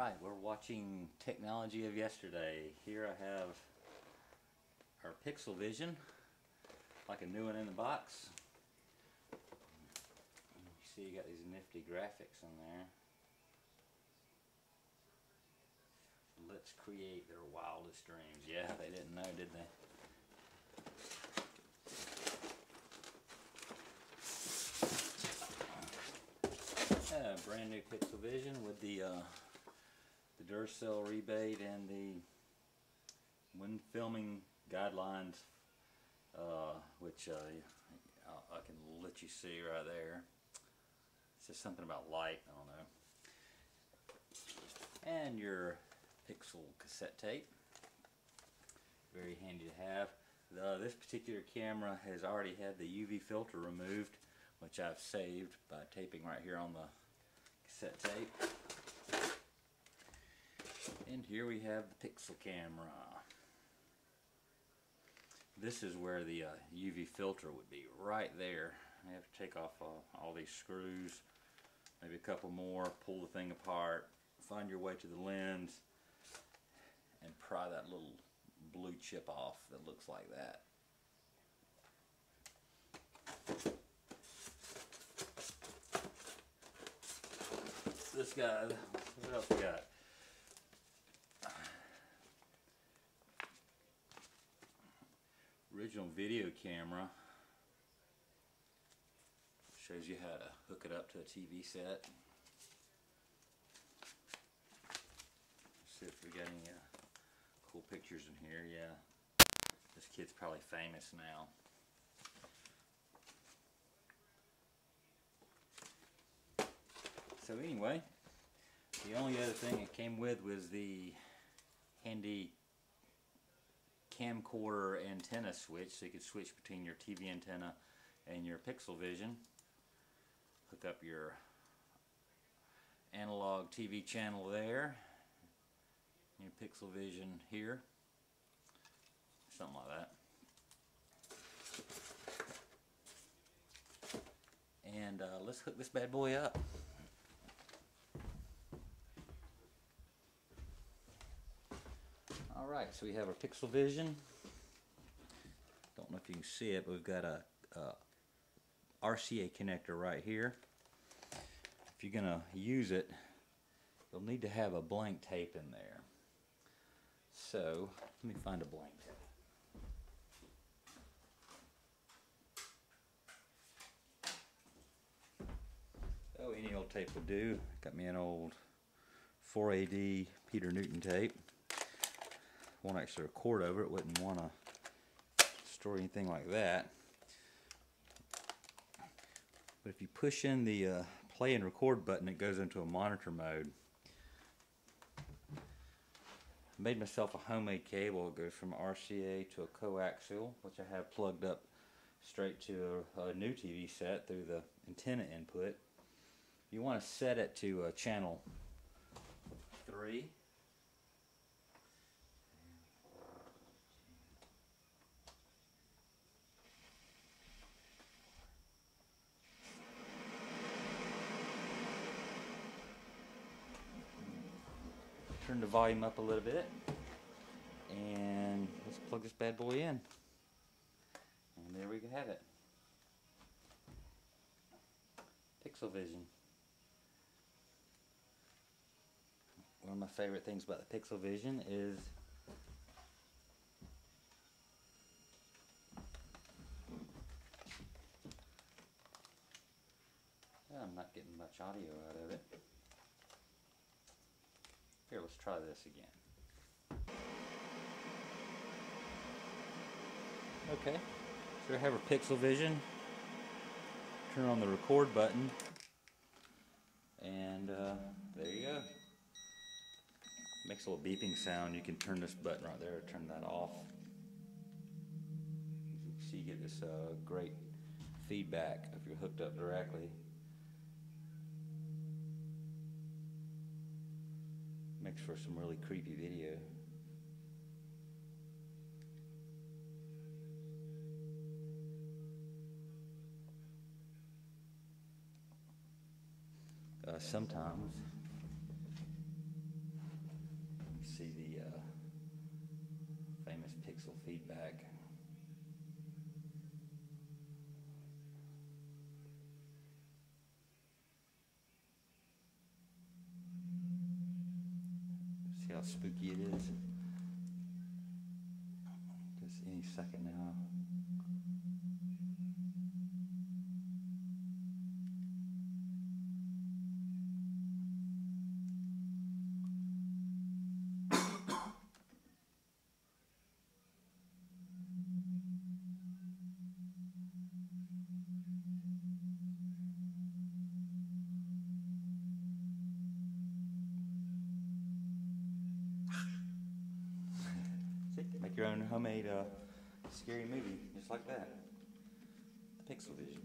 Alright, we're watching technology of yesterday. Here I have our Pixel Vision, like a new one in the box. You see you got these nifty graphics in there. Let's create their wildest dreams. Yeah, they didn't know, did they? Brand new Pixel Vision with the Duracell rebate and the when filming guidelines, which I can let you see right there. It's just something about light, I don't know. And your Pixel cassette tape, very handy to have. This particular camera has already had the UV filter removed, which I've saved by taping right here on the cassette tape. And here we have the Pixel camera. This is where the UV filter would be, right there. I have to take off all these screws, maybe a couple more, pull the thing apart, find your way to the lens, and pry that little blue chip off that looks like that. This guy, what else we got? Original video camera. Shows you how to hook it up to a TV set. Let's see if we got any cool pictures in here. Yeah, this kid's probably famous now. So anyway, the only other thing it came with was the handy camcorder antenna switch, so you could switch between your TV antenna and your Pixel Vision. Hook up your analog TV channel there, your Pixel Vision here, something like that. And let's hook this bad boy up. Alright, so we have our Pixel Vision. Don't know if you can see it, but we've got a RCA connector right here. If you're going to use it, you'll need to have a blank tape in there. So, let me find a blank tape. Oh, any old tape will do. Got me an old 4AD Peter Newton tape. Won't actually record over it, wouldn't want to store anything like that. But if you push in the play and record button, it goes into a monitor mode. I made myself a homemade cable. It goes from RCA to a coaxial, which I have plugged up straight to a new TV set through the antenna input. You want to set it to channel 3. Turn the volume up a little bit, and let's plug this bad boy in. And there we have it. Pixel Vision. One of my favorite things about the Pixel Vision is I'm not getting much audio out of it. Here, let's try this again. Okay, so I have our Pixel Vision. Turn on the record button, and there you go. Makes a little beeping sound. You can turn this button right there, turn that off. You can see you get this great feedback if you're hooked up directly. Makes for some really creepy video. Sometimes it back. See how spooky it is? Just any second now. See, make your own homemade scary movie, just like that. The PXL Vision.